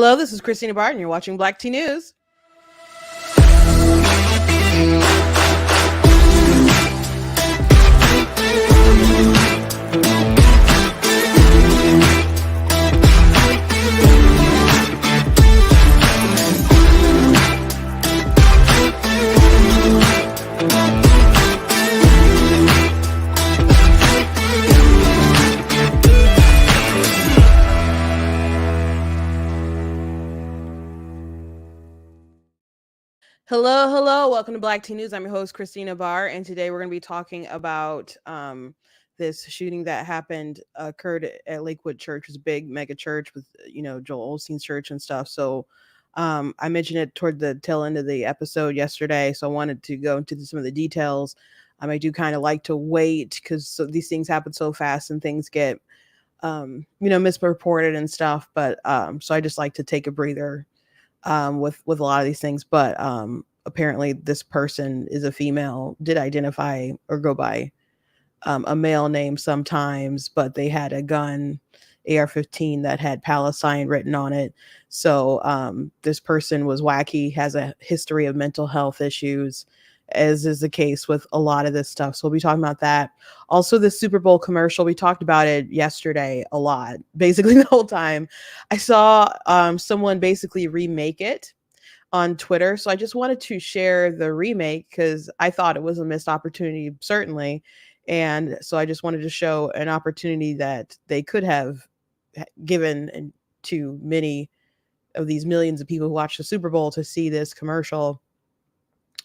Hello, this is Christina Barton. You're watching Black Tea News. Hello. Welcome to Black Tea News. I'm your host, Christina Barr, and today we're going to be talking about this shooting that occurred at Lakewood Church. It's a big mega church with, Joel Osteen's church and stuff. So I mentioned it toward the tail end of the episode yesterday, so I wanted to go into some of the details. I do kind of like to wait because these things happen so fast and things get, misreported and stuff. But so I just like to take a breather with a lot of these things, but apparently this person is a female, did identify or go by a male name sometimes, but they had a gun, AR-15, that had Palestine written on it. So this person was wacky, has a history of mental health issues, as is the case with a lot of this stuff. So we'll be talking about that. Also, the Super Bowl commercial, we talked about it yesterday a lot, basically the whole time. I saw someone basically remake it on Twitter. So I just wanted to share the remake because I thought it was a missed opportunity, certainly. And so I just wanted to show an opportunity that they could have given to many of these millions of people who watch the Super Bowl to see this commercial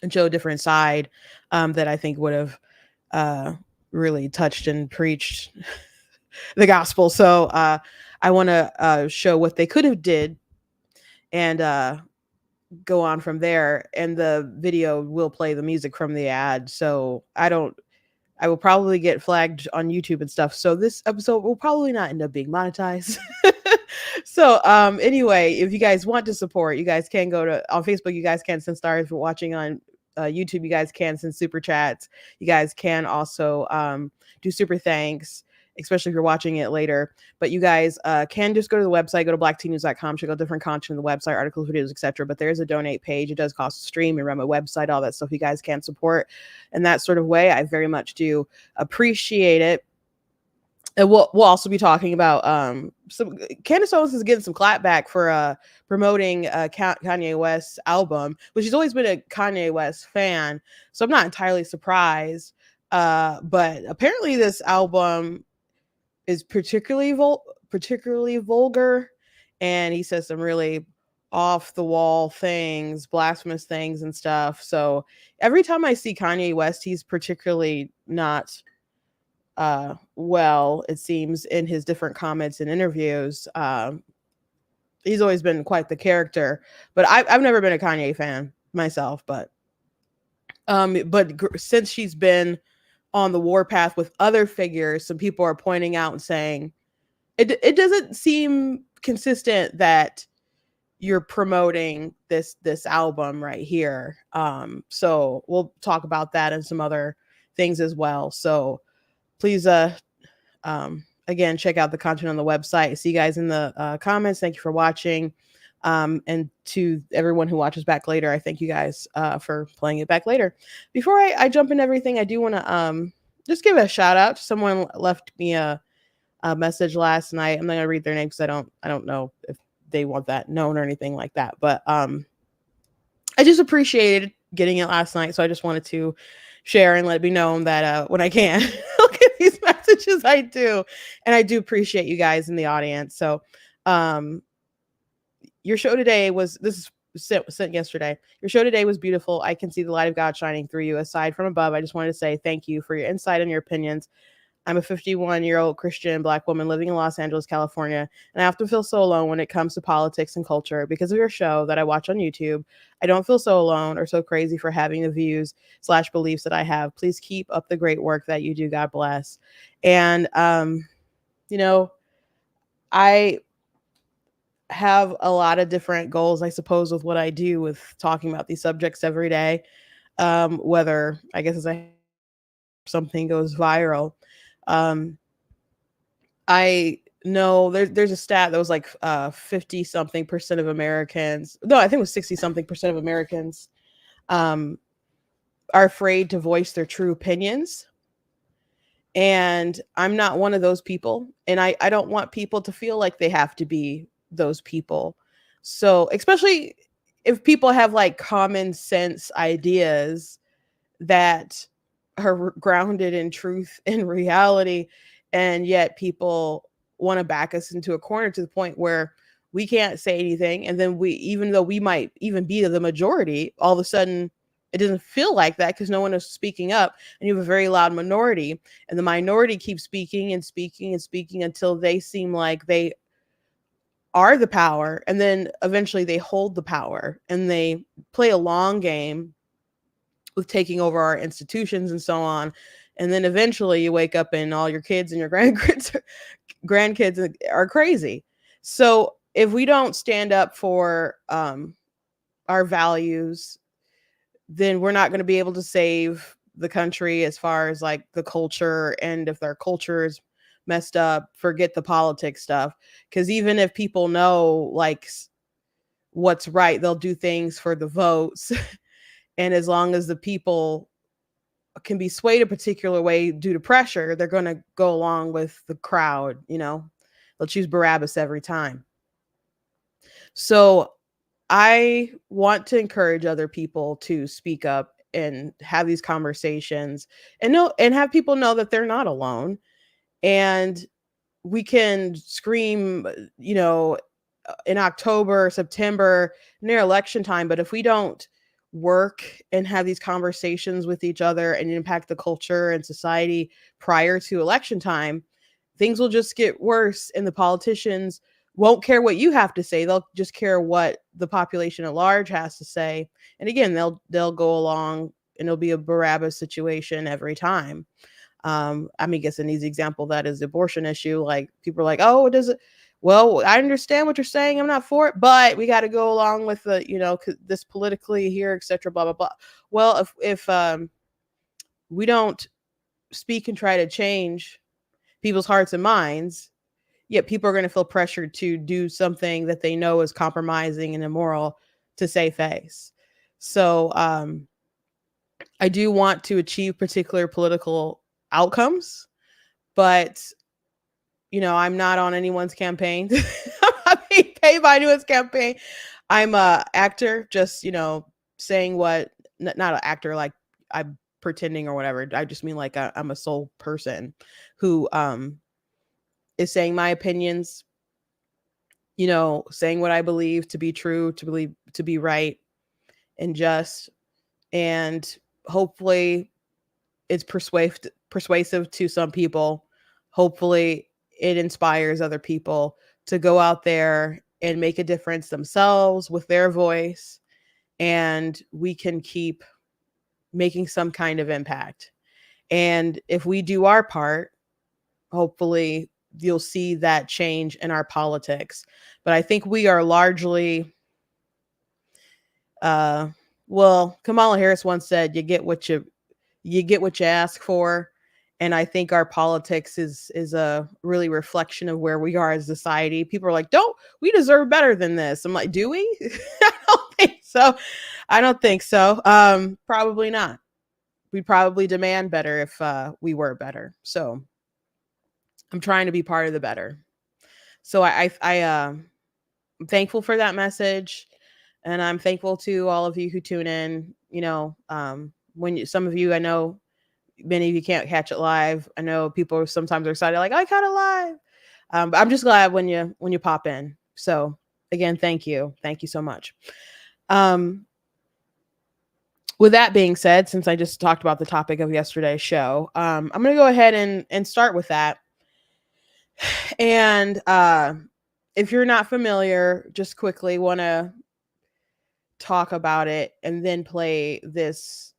and show a different side that I think would have really touched and preached the gospel. So I want to show what they could have did and go on from there. And the video will play the music from the ad. So I will probably get flagged on YouTube and stuff. So this episode will probably not end up being monetized. So anyway, if you guys want to support, you guys can go to on Facebook. You guys can send stars. If you're watching on YouTube, you guys can send super chats. You guys can also do super thanks, especially if you're watching it later. But you guys can just go to the website, go to blacktnews.com, check out different content on the website, articles, videos, etc. But there's a donate page. It does cost a stream and run my website, all that stuff. You guys can support in that sort of way. I very much do appreciate it. And we'll also be talking about some Candace Owens is getting some clapback for promoting Kanye West's album, which she's always been a Kanye West fan, so I'm not entirely surprised. But apparently this album is particularly vulgar, and he says some really off the wall things, blasphemous things and stuff. So every time I see Kanye West, he's particularly not well, it seems, in his different comments and interviews. He's always been quite the character, but I've never been a Kanye fan myself, but since she's been on the warpath with other figures, some people are pointing out and saying it doesn't seem consistent that you're promoting this album right here. So we'll talk about that and some other things as well. So please, again, check out the content on the website. See you guys in the comments. Thank you for watching. And to everyone who watches back later, I thank you guys for playing it back later. Before I jump into everything, I do want to just give a shout out to someone left me a message last night. I'm not gonna read their name because I don't know if they want that known or anything like that. But I just appreciated getting it last night, so I just wanted to share and let it be known that when I can look at these messages, I do. And I do appreciate you guys in the audience. So your show today this is sent yesterday. Your show today was beautiful. I can see the light of God shining through you. Aside from above, I just wanted to say thank you for your insight and your opinions. I'm a 51-year-old Christian Black woman living in Los Angeles, California, and I often feel so alone when it comes to politics and culture. Because of your show that I watch on YouTube, I don't feel so alone or so crazy for having the views/beliefs that I have. Please keep up the great work that you do. God bless. And, I have a lot of different goals, I suppose, with what I do with talking about these subjects every day. Whether, I guess, as something goes viral. I No, there's a stat that was like 50 something percent of Americans. No, I think it was 60 something percent of Americans um are afraid to voice their true opinions. And I'm not one of those people. And I don't want people to feel like they have to be those people. So, especially if people have like common sense ideas that are grounded in truth and reality, and yet people want to back us into a corner to the point where we can't say anything, and then we, even though we might even be the majority, all of a sudden it doesn't feel like that because no one is speaking up, and you have a very loud minority, and the minority keeps speaking and speaking and speaking until they seem like they are the power, and then eventually they hold the power and they play a long game with taking over our institutions and so on. And then eventually you wake up and all your kids and your grandkids are crazy. So if we don't stand up for our values, then we're not going to be able to save the country as far as like the culture. And if their culture is messed up, forget the politics stuff. Because even if people know like what's right, they'll do things for the votes. And as long as the people can be swayed a particular way due to pressure, they're going to go along with the crowd, you know. They'll choose Barabbas every time. So I want to encourage other people to speak up and have these conversations, and know, and have people know that they're not alone. And we can scream, you know, in October, September, near election time, but if we don't work and have these conversations with each other and impact the culture and society prior to election time, things will just get worse, and the politicians won't care what you have to say. They'll just care what the population at large has to say. And again, they'll go along, and it'll be a Barabbas situation every time. I mean, I guess an easy example of that is the abortion issue. Like people are like, "Oh, does it?" Well, I understand what you're saying. I'm not for it, but we got to go along with the, you know, this politically here, etc. Blah blah blah. Well, if we don't speak and try to change people's hearts and minds, yet people are going to feel pressured to do something that they know is compromising and immoral to save face. So I do want to achieve particular political outcomes, but you know, I'm not on anyone's campaign. I'm not being paid by anyone's campaign. I'm a actor, just, you know, saying what, not an actor like I'm pretending or whatever. I just mean like I'm a sole person who is saying my opinions, you know, saying what I believe to be true, to believe to be right and just, and hopefully it's persuasive to some people. Hopefully it inspires other people to go out there and make a difference themselves with their voice, and we can keep making some kind of impact. And if we do our part, hopefully you'll see that change in our politics. But I think we are largely uh well, Kamala Harris once said, you get what you ask for. And I think our politics is a really reflection of where we are as a society. People are like, don't we deserve better than this? I'm like, do we? I don't think so. I don't think so. Probably not. We'd probably demand better if we were better. So I'm trying to be part of the better. So I'm thankful for that message, and I'm thankful to all of you who tune in. You know, when some of you, I know many of you can't catch it live. I know people sometimes are excited, like I caught it live. But I'm just glad when you pop in. So again, thank you so much. Um, with that being said, since I just talked about the topic of yesterday's show, I'm going to go ahead and start with that. And if you're not familiar, just quickly want to talk about it and then play this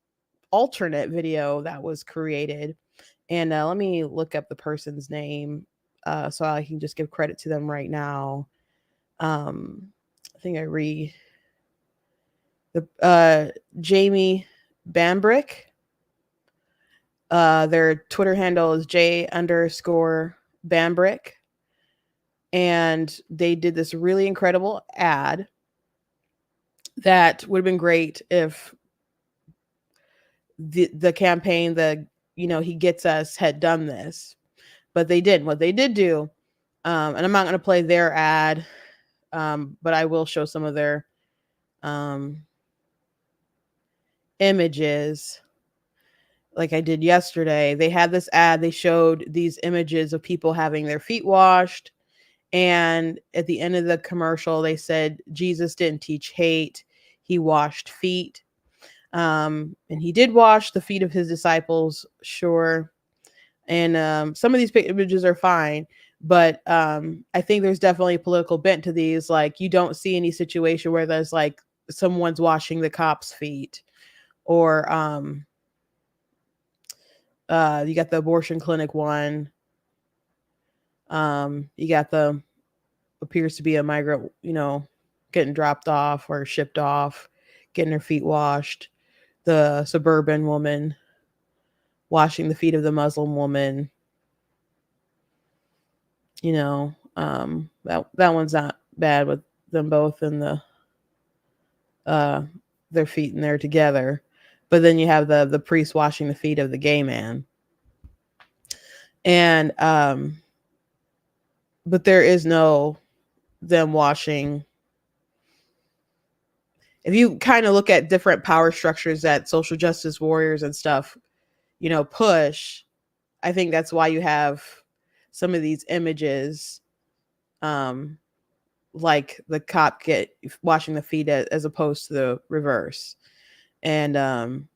alternate video that was created. And let me look up the person's name so I can just give credit to them right now. I think I read the Jamie Bambrick. Their Twitter handle is J_Bambrick. and they did this really incredible ad that would have been great if the campaign, the he gets us, had done this, but they didn't. What they did do, and I'm not going to play their ad, but I will show some of their um, images like I did yesterday. They had this ad, they showed these images of people having their feet washed. And at the end of the commercial, they said, Jesus didn't teach hate, he washed feet. And he did wash the feet of his disciples, sure. And some of these images are fine. But I think there's definitely a political bent to these. Like, you don't see any situation where there's like someone's washing the cop's feet, or you got the abortion clinic one. You got the appears to be a migrant, getting dropped off or shipped off, getting her feet washed. The suburban woman washing the feet of the Muslim woman. That one's not bad with them both and uh their feet in there together. But then you have the priest washing the feet of the gay man. And but there is no them washing. If you kind of look at different power structures that social justice warriors and stuff, push, I think that's why you have some of these images, like the cop get washing the feet as opposed to the reverse. And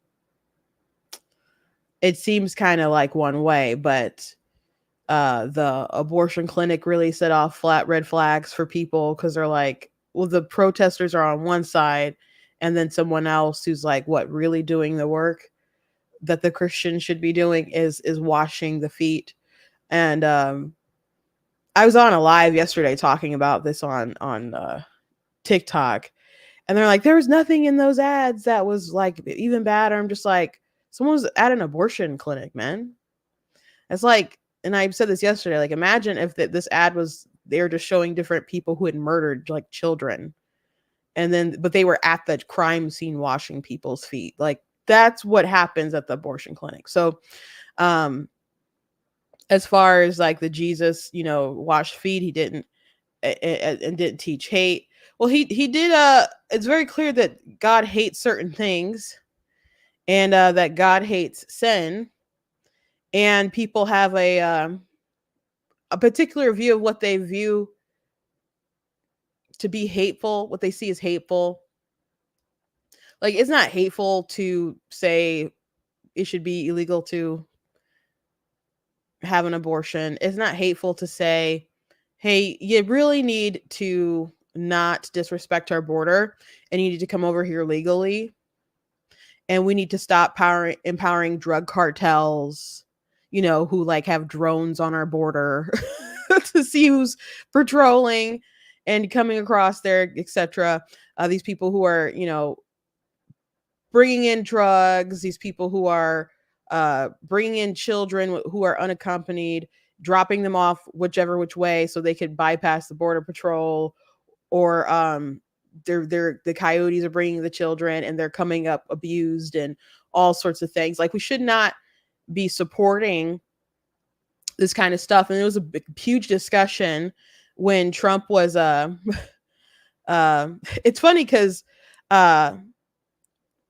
it seems kind of like one way, but the abortion clinic really set off flat red flags for people, because they're like, well, the protesters are on one side, and then someone else who's like, what, really doing the work that the Christians should be doing is washing the feet. And I was on a live yesterday talking about this on TikTok, and they're like, there was nothing in those ads that was like even bad. Or I'm just like, someone was at an abortion clinic, man. It's like, and I said this yesterday, like, imagine if this ad was, they were just showing different people who had murdered like children, and then but they were at the crime scene washing people's feet. Like, that's what happens at the abortion clinic. So as far as like the Jesus, washed feet, he didn't, and didn't teach hate. Well, he did. It's very clear that God hates certain things, and that God hates sin, and people have a particular view of what they view to be hateful, what they see as hateful. Like, it's not hateful to say it should be illegal to have an abortion. It's not hateful to say, hey, you really need to not disrespect our border, and you need to come over here legally, and we need to stop empowering drug cartels, who like have drones on our border to see who's patrolling and coming across there, etc. These people who are, bringing in drugs, these people who are bringing in children who are unaccompanied, dropping them off which way so they could bypass the border patrol, or the coyotes are bringing the children and they're coming up abused and all sorts of things. Like, we should not be supporting this kind of stuff. And it was a huge discussion when Trump was it's funny because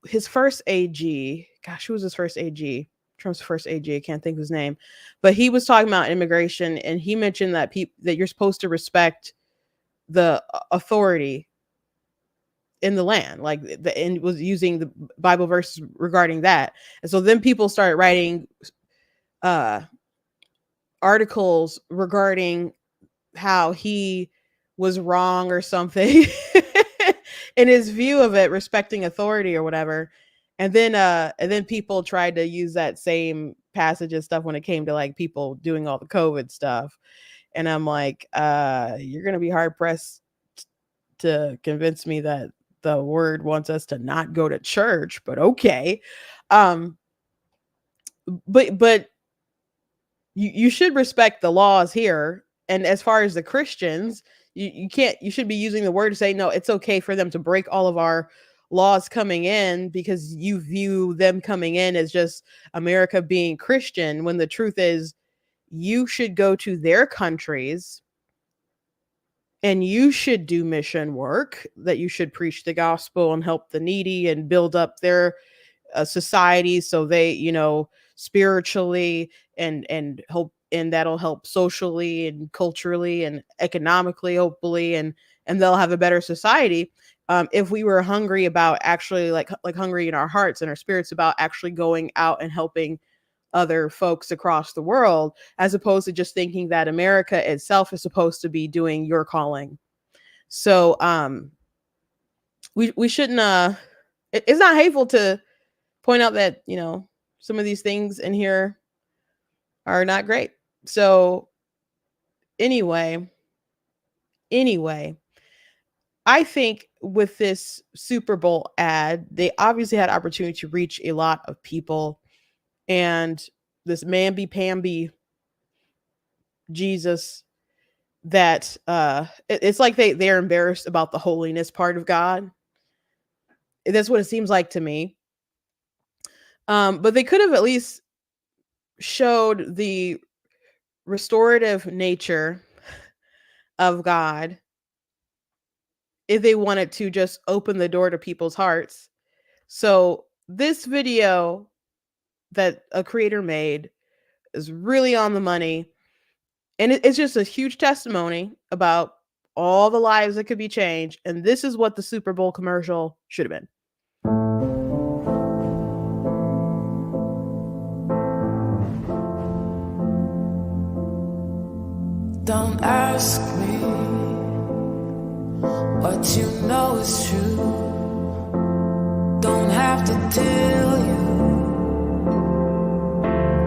his first AG, gosh, who was his first AG? Trump's first AG, I can't think of his name, but he was talking about immigration, and he mentioned that that you're supposed to respect the authority in the land, like and was using the Bible verses regarding that. And so then people started writing articles regarding how he was wrong or something in his view of it, respecting authority or whatever. And then people tried to use that same passage and stuff when it came to like people doing all the COVID stuff. And I'm like, you're gonna be hard pressed to convince me that the word wants us to not go to church, but okay. But you should respect the laws here, And as far as the Christians, you can't, you should be using the word to say, no, it's okay for them to break all of our laws coming in because you view them coming in as just America being Christian, when the truth is you should go to their countries and you should do mission work, that you should preach the gospel and help the needy and build up their society, so they, spiritually and help, and that'll help socially and culturally and economically, hopefully, and they'll have a better society. If we were hungry about actually, like hungry in our hearts and our spirits about actually going out and helping other folks across the world, as opposed to just thinking that America itself is supposed to be doing your calling. So we shouldn't it's not hateful to point out that, some of these things in here are not great. So anyway, anyway, I think with this Super Bowl ad, they obviously had opportunity to reach a lot of people, and this mamby pamby Jesus, that it's like they're embarrassed about the holiness part of God. That's what it seems like to me. But they could have at least showed the restorative nature of God if they wanted to just open the door to people's hearts. So this video that a creator made is really on the money. And it's just a huge testimony about all the lives that could be changed. And this is what the Super Bowl commercial should have been. Don't ask me what you know is true. Don't have to tell you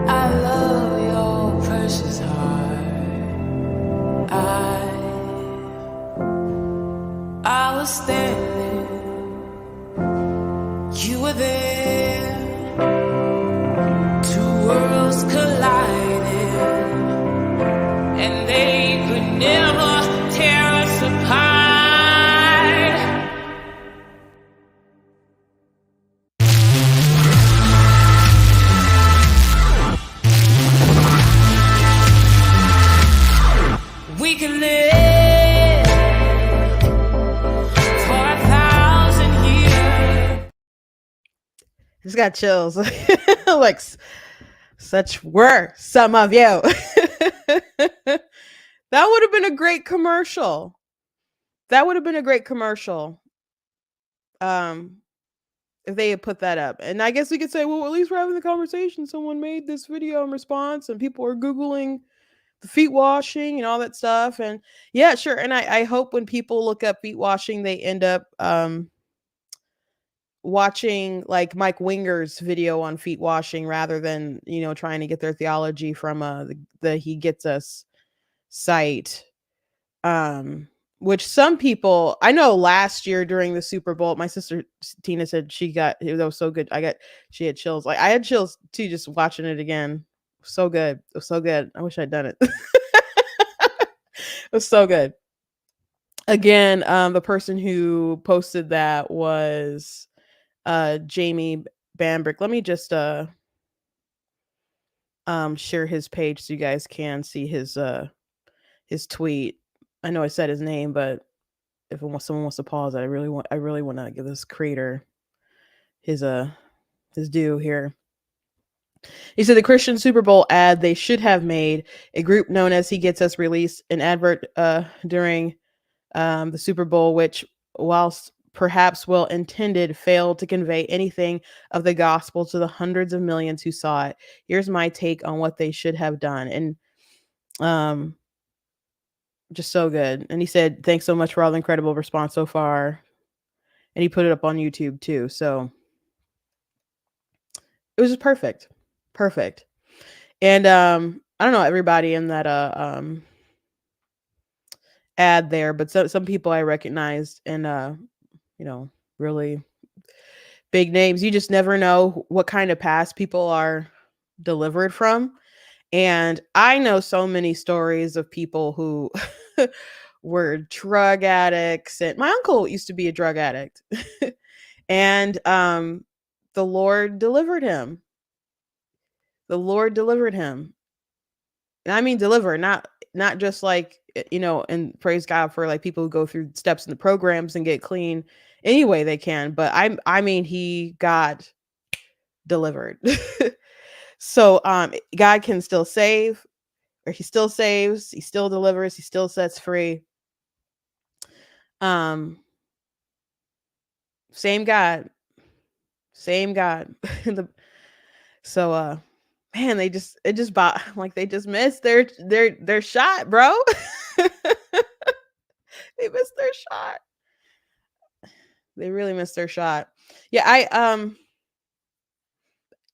I love your precious heart. I was standing, you were there, two worlds collided, and they could never tear us apart. We can live for 1,000 years. Just got chills. Like, such were some of you. That would have been a great commercial. That would have been a great commercial. If they had put that up. And I guess we could say, well, at least we're having the conversation. Someone made this video in response and people are Googling the feet washing and all that stuff. And yeah, sure. And I hope when people look up feet washing, they end up watching like Mike Winger's video on feet washing rather than, trying to get their theology from the He Gets Us site. Which some people, I know last year during the Super Bowl, my sister Tina said that was so good. She had chills. Like I had chills too, just watching it again. So good. It was so good. I wish I'd done it. It was so good. Again, the person who posted that was Jamie Bambrick. Let me just share his page so you guys can see his tweet. I know I said his name, but if someone wants to pause it, I really want to give this creator his due here. He said the Christian Super Bowl ad they should have made, a group known as He Gets Us released an advert during the Super Bowl, which, whilst perhaps well intended, failed to convey anything of the gospel to the hundreds of millions who saw it. Here's my take on what they should have done. And just so good. And he said, thanks so much for all the incredible response so far. And he put it up on YouTube too. So it was just perfect. Perfect. And I don't know everybody in that ad there, but some people I recognized, and really big names. You just never know what kind of past people are delivered from. And I know so many stories of people who were drug addicts, and my uncle used to be a drug addict. And the Lord delivered him. The Lord delivered him. And I mean deliver, not just like and praise God for like people who go through steps in the programs and get clean any way they can, but I mean he got delivered. So God can still save, or he still saves, he still delivers, he still sets free. Um same God, same God. The So man, it just bought like they just missed their shot, bro. They missed their shot. They really missed their shot. Yeah, I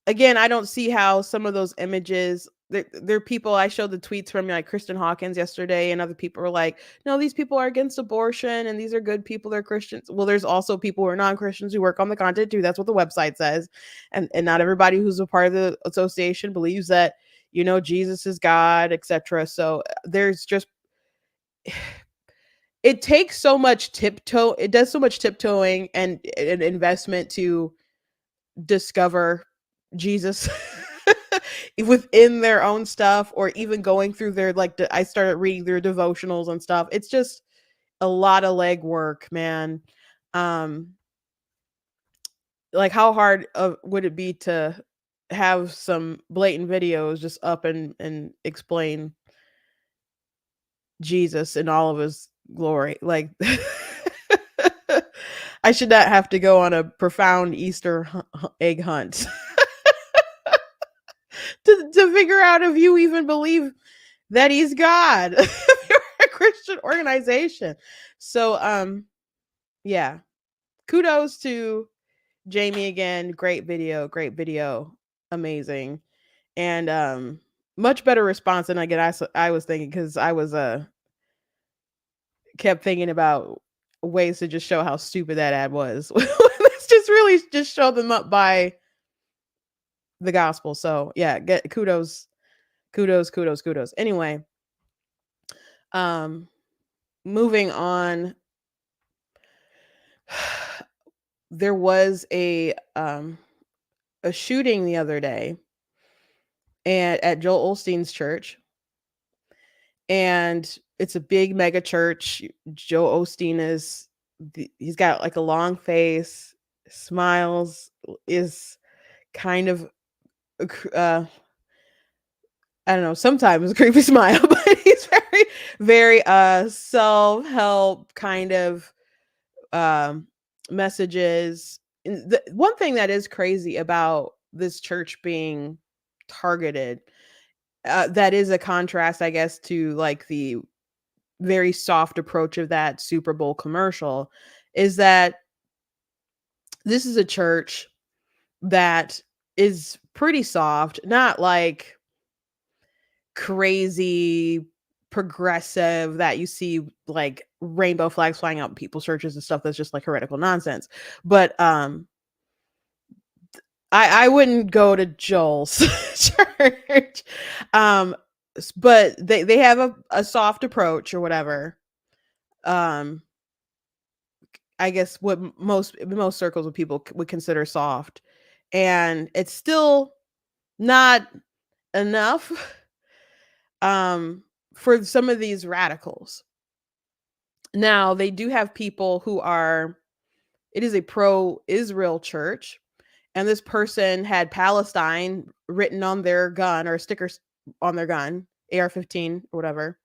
again, I don't see how some of those images, there are people, I showed the tweets from like Kristen Hawkins yesterday, and other people were like, no, these people are against abortion and these are good people, they're Christians. Well, there's also people who are non-Christians who work on the content too. That's what the website says. And not everybody who's a part of the association believes that, Jesus is God, etc. So there's just it takes so much it does so much tiptoeing and an investment to discover Jesus within their own stuff, or even going through their like I started reading their devotionals and stuff. It's just a lot of legwork, man. Um like how hard would it be to have some blatant videos just up and explain Jesus in all of his glory? Like I should not have to go on a profound Easter egg hunt to figure out if you even believe that he's God. If you're a Christian organization. So yeah. Kudos to Jamie again. Great video. Amazing. And much better response than I was thinking, because I was kept thinking about ways to just show how stupid that ad was. Let's just really just show them up by the gospel. So yeah, get kudos. Anyway, um moving on. There was a shooting the other day at Joel Osteen's church, and it's a big mega church. Joel Osteen he's got like a long face, smiles, is kind of I don't know, sometimes a creepy smile, but he's very self-help kind of um messages. And the one thing that is crazy about this church being targeted, that is a contrast, I guess, to like the very soft approach of that Super Bowl commercial, is that this is a church that is pretty soft, not like crazy progressive that you see like rainbow flags flying out in people's churches and stuff. That's just like heretical nonsense. But I wouldn't go to Joel's church. Um but they have a soft approach or whatever. Um I guess what most circles of people would consider soft, and it's still not enough um for some of these radicals. Now, they do have people who are it is a pro-Israel church, and this person had Palestine written on their gun, or stickers on their gun, AR-15 or whatever.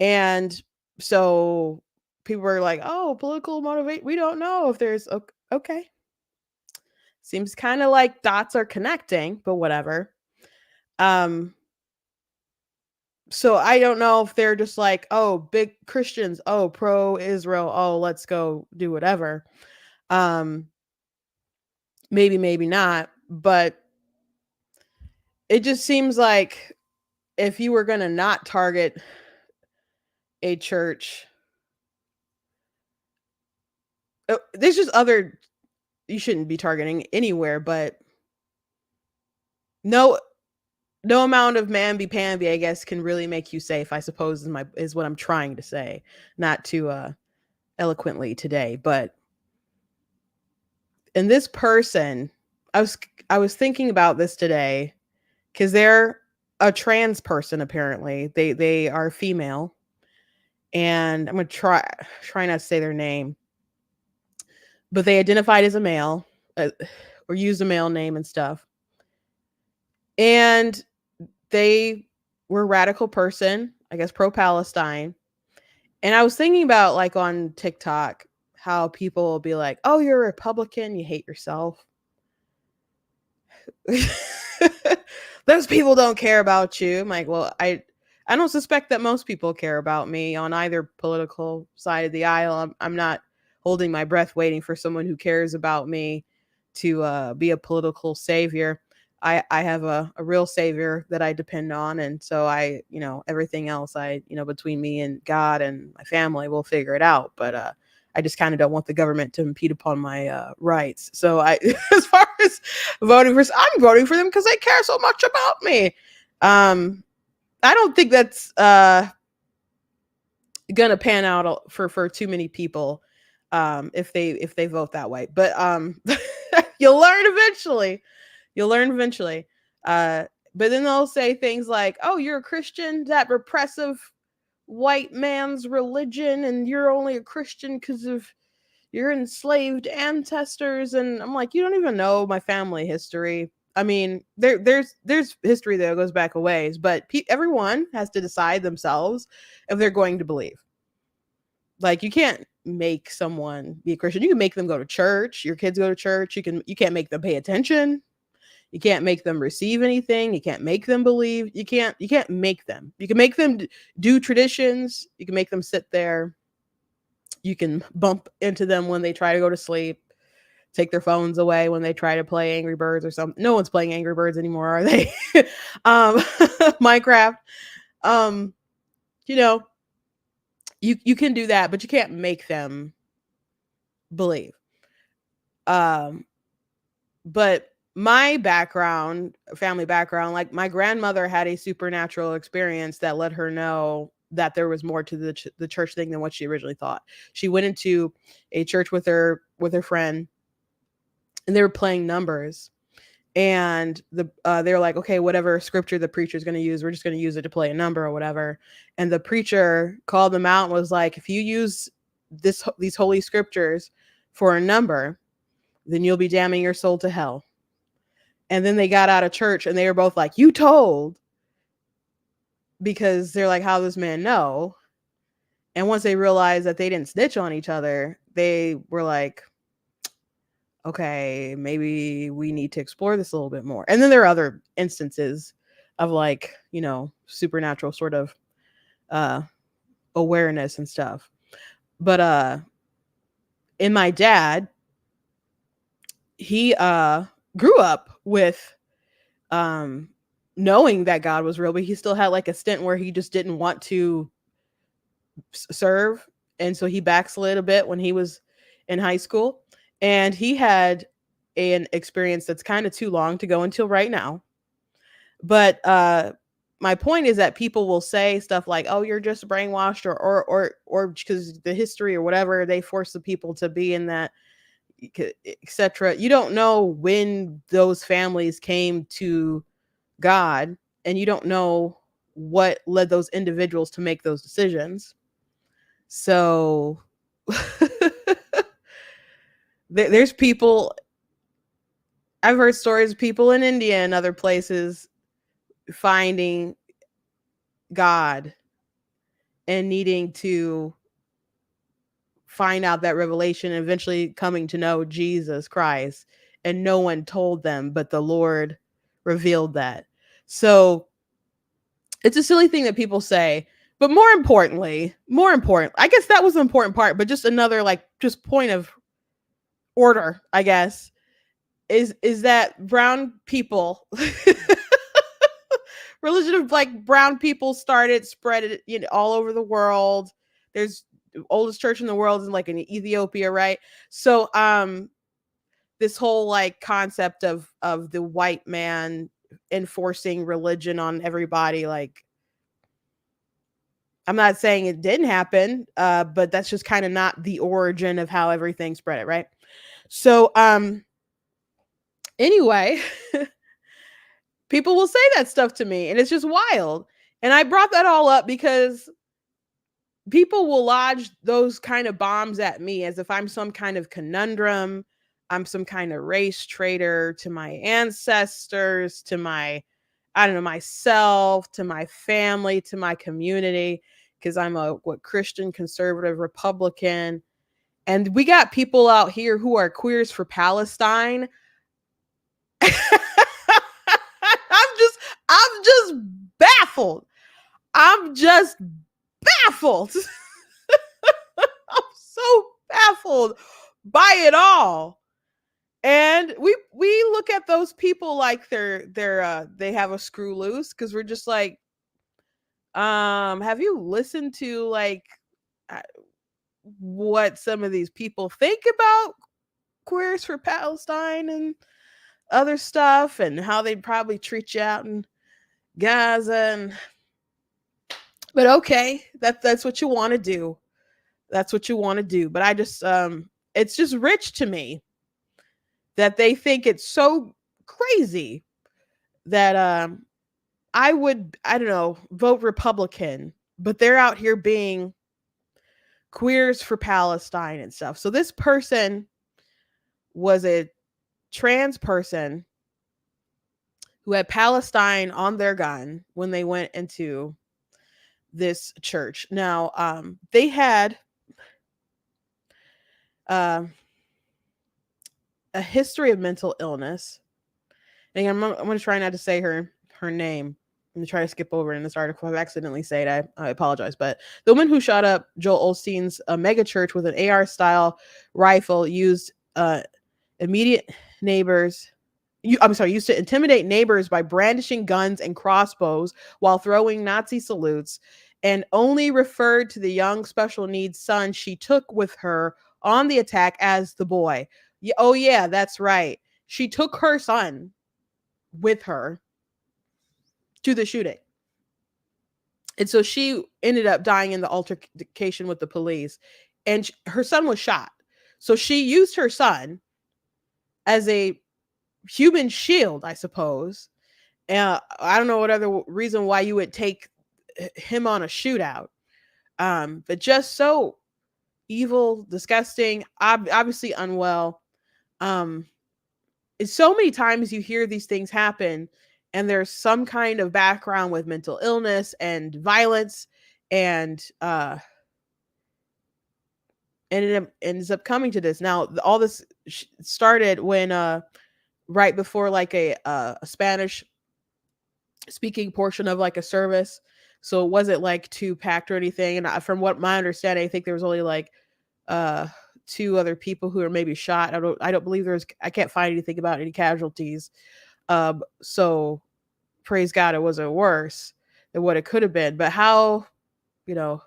And so people were like, "Oh, political motivate. We don't know if there's okay." Seems kind of like dots are connecting, but whatever. Um so I don't know if they're just like, "Oh, big Christians, oh, pro-Israel, oh, let's go do whatever." Um maybe not, but it just seems like if you were going to not target a church, there's just other you shouldn't be targeting anywhere, but no, no amount of mamby-pamby, I guess, can really make you safe, I suppose, is what I'm trying to say. Not too eloquently today, but in this person, I was I was thinking about this today because they're a trans person. Apparently, they are female, and I'm gonna try not to say their name, but they identified as a male, uh, or used a male name and stuff, and they were a radical person, I guess, pro Palestine. And I was thinking about, like, on TikTok, how people will be like, "Oh, you're a Republican, you hate yourself." Those people don't care about you. I'm like, well, I don't suspect that most people care about me on either political side of the aisle. I'm not holding my breath waiting for someone who cares about me to be a political savior. I have a real savior that I depend on. And so everything else, between me and God and my family, we'll figure it out. But I just kind of don't want the government to impede upon my rights. So as far as I'm voting for them because they care so much about me. I don't think that's gonna pan out for too many people if they vote that way. But you'll learn eventually. You'll learn eventually. Uh, but then they'll say things like, "Oh, you're a Christian, that repressive white man's religion, and you're only a Christian because of your enslaved ancestors." And I'm like, you don't even know my family history. I mean, there's history that goes back a ways, but everyone has to decide themselves if they're going to believe. Like, you can't make someone be a Christian. You can make them go to church. Your kids go to church. You can't make them pay attention. You can't make them receive anything. You can't make them believe. You can't make them. You can make them do traditions. You can make them sit there. You can bump into them when they try to go to sleep. Take their phones away when they try to play Angry Birds or something. No one's playing Angry Birds anymore, are they? Minecraft. Um, you know, you can do that, but you can't make them believe. Um, but my background, family background, like, my grandmother had a supernatural experience that let her know that there was more to the church thing than what she originally thought. She went into a church with her friend, and they were playing numbers, and they were like, okay, whatever scripture the preacher's going to use, we're just going to use it to play a number or whatever. And the preacher called them out and was like, if you use these holy scriptures for a number, then you'll be damning your soul to hell. And then they got out of church and they were both like, you told, because they're like, how does this man know? And once they realized that they didn't snitch on each other, they were like, okay, maybe we need to explore this a little bit more. And then there are other instances of, like, supernatural sort of uh awareness and stuff. But in my dad, he grew up with um knowing that God was real, but he still had, like, a stint where he just didn't want to serve, and so he backslid a bit when he was in high school, and he had an experience that's kind of too long to go into right now. But my point is that people will say stuff like, "Oh, you're just brainwashed," or because the history or whatever, they force the people to be in that, etc. You don't know when those families came to God, and you don't know what led those individuals to make those decisions. So there's people, I've heard stories of people in India and other places finding God and needing to find out that revelation and eventually coming to know Jesus Christ, and no one told them, but the Lord revealed that. So it's a silly thing that people say, but more important, I guess that was the important part, but just another, like, just point of order, I guess, is that brown people religion of, like, brown people spread it, all over the world. There's the oldest church in the world in, like, in Ethiopia, right? So this whole, like, concept of the white man enforcing religion on everybody. Like, I'm not saying it didn't happen, but that's just kind of not the origin of how everything spread it, right? So, anyway, people will say that stuff to me, and it's just wild. And I brought that all up because people will lodge those kind of bombs at me as if I'm some kind of conundrum. I'm some kind of race traitor to my ancestors, to my, I don't know, myself, to my family, to my community, because I'm a Christian conservative Republican. And we got people out here who are queers for Palestine. I'm just I'm just baffled. I'm just baffled. I'm so baffled by it all. And we look at those people like they have a screw loose, because we're just like, have you listened to like uh, what some of these people think about queers for Palestine and other stuff, and how they'd probably treat you out in Gaza? And but okay, that's what you want to do. That's what you want to do. But I just it's just rich to me that they think it's so crazy that I don't know, vote Republican, but they're out here being queers for Palestine and stuff. So this person was a trans person who had Palestine on their gun when they went into this church. Now, they had uh, a history of mental illness. And I'm going to try not to say her name. I'm going to try to skip over in this article. I've accidentally said it. I apologize. But the woman who shot up Joel Osteen's mega church with an AR style rifle used immediate neighbors. Used to intimidate neighbors by brandishing guns and crossbows while throwing Nazi salutes, and only referred to the young special needs son she took with her on the attack as the boy. Oh, yeah, that's right. She took her son with her to the shooting. And so she ended up dying in the altercation with the police, and her son was shot. So she used her son as a human shield, I suppose. I don't know what other reason why you would take him on a shootout. But just so evil, disgusting, obviously unwell. It's so many times you hear these things happen, and there's some kind of background with mental illness and violence, and it ends up coming to this. Now, all this started when right before like a Spanish speaking portion of like a service. So it wasn't like too packed or anything. And from what my understanding, I think there was only like two other people who are maybe shot. I don't believe I can't find anything about any casualties. So praise God, it wasn't worse than what it could have been. But how, you know,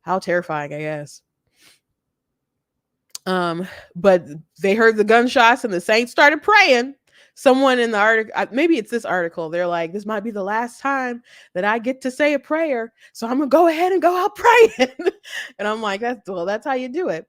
how terrifying, I guess. But they heard the gunshots and the saints started praying. Someone in the article, maybe it's this article, they're like, this might be the last time that I get to say a prayer, so I'm gonna go ahead and go out praying. And I'm like, that's how you do it.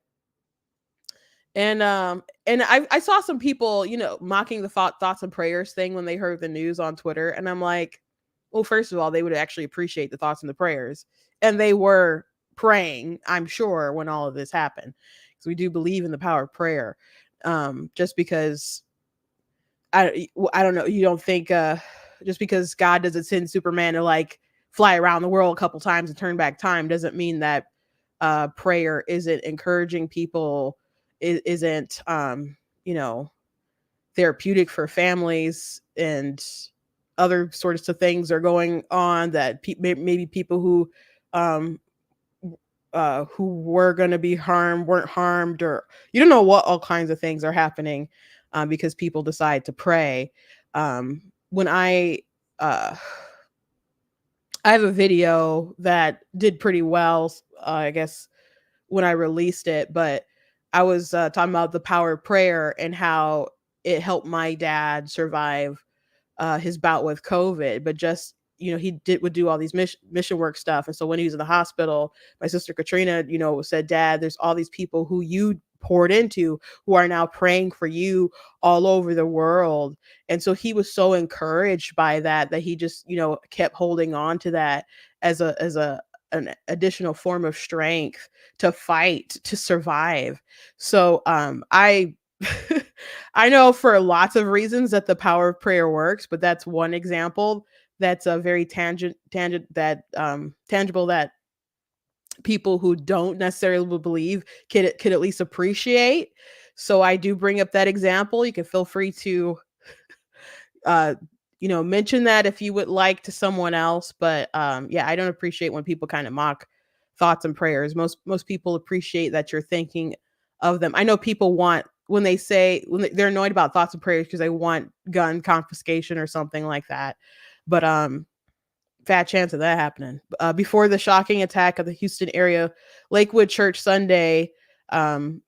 And I saw some people, mocking the thoughts and prayers thing when they heard the news on Twitter, and I'm like, well, first of all, they would actually appreciate the thoughts and the prayers, and they were praying, I'm sure, when all of this happened, because we do believe in the power of prayer. Just because I don't know, you don't think just because God doesn't send Superman to like fly around the world a couple times and turn back time doesn't mean that prayer isn't encouraging people, isn't therapeutic for families, and other sorts of things are going on that maybe people who were going to be harmed weren't harmed, or you don't know what all kinds of things are happening because people decide to pray. When I have a video that did pretty well, I guess, when I released it, but I was talking about the power of prayer and how it helped my dad survive his bout with COVID, but just he would do all these mission work stuff. And so when he was in the hospital, my sister Katrina, said, "Dad, there's all these people who you poured into who are now praying for you all over the world." And so he was so encouraged by that he just kept holding on to that as a an additional form of strength to fight, to survive. So I I know for lots of reasons that the power of prayer works, but that's one example that's a very tangible that people who don't necessarily believe could at least appreciate. So I do bring up that example. You can feel free to uh mention that if you would like to someone else. But yeah, I don't appreciate when people kind of mock thoughts and prayers. Most people appreciate that you're thinking of them. I know people want, when they say, they're annoyed about thoughts and prayers because they want gun confiscation or something like that. But fat chance of that happening. Before the shocking attack of the Houston area Lakewood church Sunday, um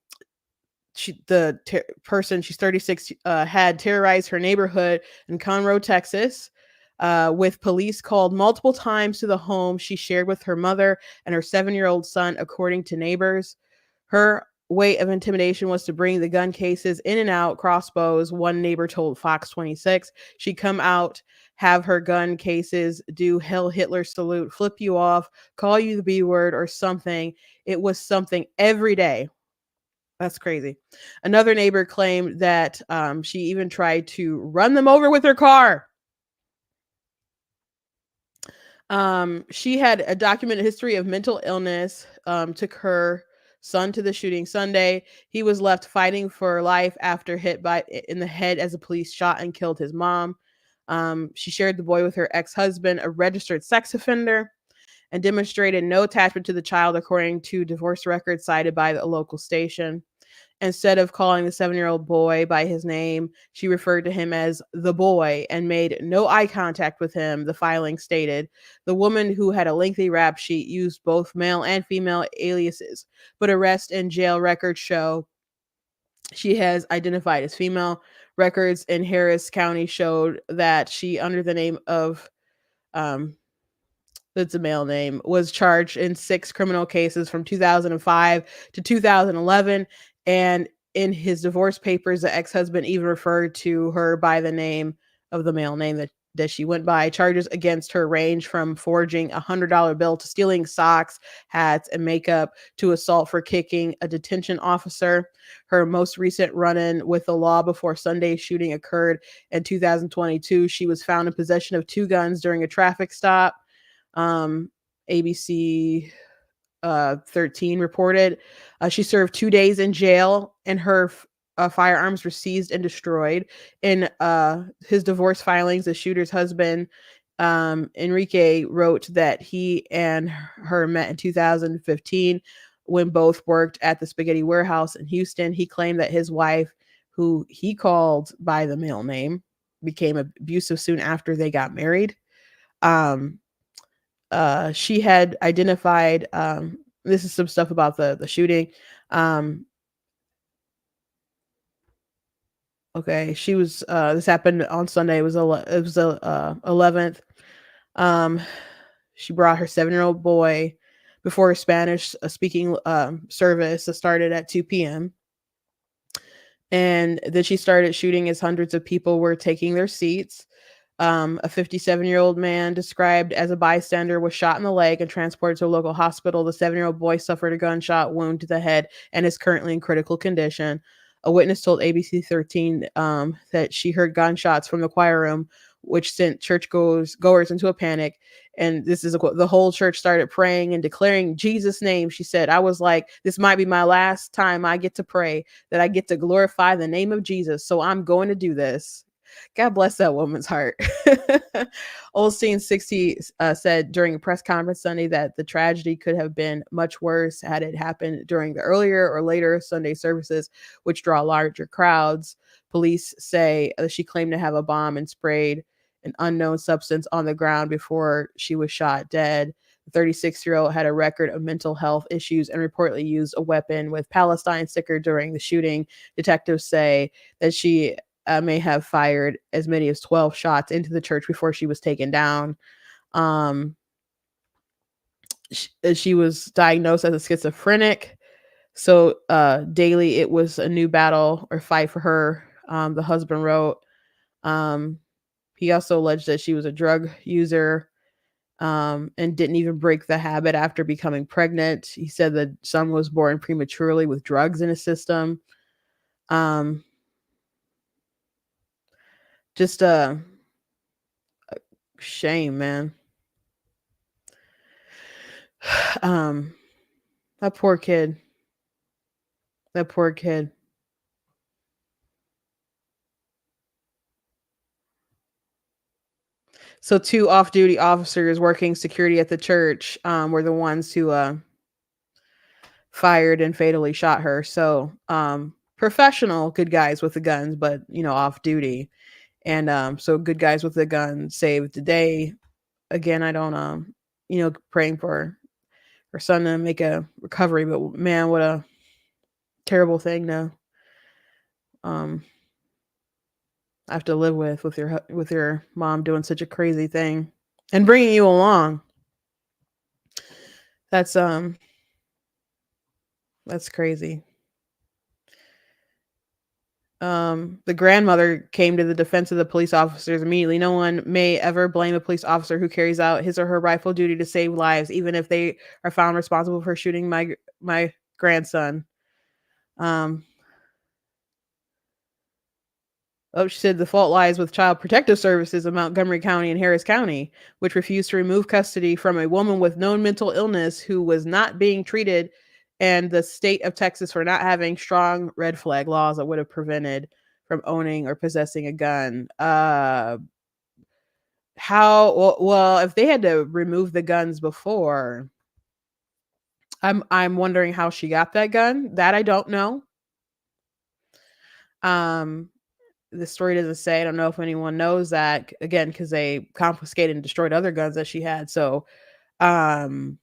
person, she's 36, had terrorized her neighborhood in Conroe, Texas, with police called multiple times to the home she shared with her mother and her 7-year-old son, according to neighbors. Her way of intimidation was to bring the gun cases in and out, crossbows. One neighbor told Fox 26 she'd come out, have her gun cases do Hail Hitler salute, flip you off, call you the B word or something. It was something every day. That's crazy. Another neighbor claimed that she even tried to run them over with her car. She had a documented history of mental illness. Took her son to the shooting Sunday. He was left fighting for life after hit in the head as the police shot and killed his mom. She shared the boy with her ex-husband, a registered sex offender, and demonstrated no attachment to the child, according to divorce records cited by the local station. Instead of calling the 7-year-old boy by his name, she referred to him as the boy and made no eye contact with him, the filing stated. The woman, who had a lengthy rap sheet, used both male and female aliases, but arrest and jail records show she has identified as female. Records in Harris County showed that she, under the name of um, that's a male name, was charged in 6 criminal cases from 2005 to 2011. And in his divorce papers, the ex-husband even referred to her by the name of the male name that she went by. Charges against her range from forging a $100 bill to stealing socks, hats, and makeup to assault for kicking a detention officer. Her most recent run-in with the law before Sunday's shooting occurred in 2022. She was found in possession of 2 guns during a traffic stop. ABC 13 reported she served 2 days in jail, and her firearms were seized and destroyed. In his divorce filings, the shooter's husband, Enrique, wrote that he and her met in 2015 when both worked at the Spaghetti Warehouse in Houston. He claimed that his wife, who he called by the male name, became abusive soon after they got married. Um, she had identified, this is some stuff about the shooting. Um, okay, she was this happened on Sunday. It was 11th. Um, she brought her 7-year-old boy before a Spanish speaking service that started at 2 p.m. And then she started shooting as hundreds of people were taking their seats. A 57-year-old man, described as a bystander, was shot in the leg and transported to a local hospital. The 7-year-old boy suffered a gunshot wound to the head and is currently in critical condition. A witness told ABC 13 that she heard gunshots from the choir room, which sent churchgoers into a panic. And this is a quote: "The whole church started praying and declaring Jesus' name." She said, "I was like, this might be my last time I get to pray, that I get to glorify the name of Jesus. So I'm going to do this." God bless that woman's heart. Olstein, 60, said during a press conference Sunday that the tragedy could have been much worse had it happened during the earlier or later Sunday services, which draw larger crowds. Police say she claimed to have a bomb and sprayed an unknown substance on the ground before she was shot dead. The 36-year-old had a record of mental health issues and reportedly used a weapon with Palestine sticker during the shooting. Detectives say that she may have fired as many as 12 shots into the church before she was taken down. Um, she was diagnosed as a schizophrenic. So daily, it was a new battle or fight for her. The husband wrote. Um, he also alleged that she was a drug user, and didn't even break the habit after becoming pregnant. He said the son was born prematurely with drugs in his system. Um, just a shame, man. um, that poor kid. That poor kid. So two off-duty officers working security at the church were the ones who fired and fatally shot her. So professional good guys with the guns, but off duty. And so good guys with the gun saved the day. Again, I don't praying for her son to make a recovery, but man, what a terrible thing to um have to live with your mom doing such a crazy thing and bringing you along. That's that's crazy. The grandmother came to the defense of the police officers immediately. No one may ever blame a police officer who carries out his or her rightful duty to save lives, even if they are found responsible for shooting my grandson. Um, she said the fault lies with Child Protective Services of Montgomery County and Harris County, which refused to remove custody from a woman with known mental illness who was not being treated, and the state of Texas for not having strong red flag laws that would have prevented from owning or possessing a gun. How well, if they had to remove the guns before, I'm wondering how she got that gun. That I don't know. Um, the story doesn't say. I don't know if anyone knows that, again, because they confiscated and destroyed other guns that she had. So um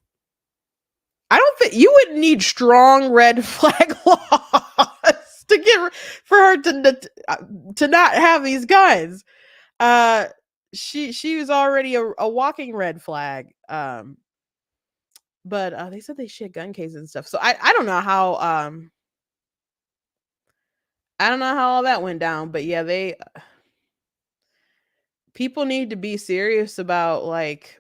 I don't think you would need strong red flag laws to get for her to not have these guns. Uh she was already a walking red flag. But they said she had gun cases and stuff. So I don't know how I don't know how all that went down, but yeah, they people need to be serious about like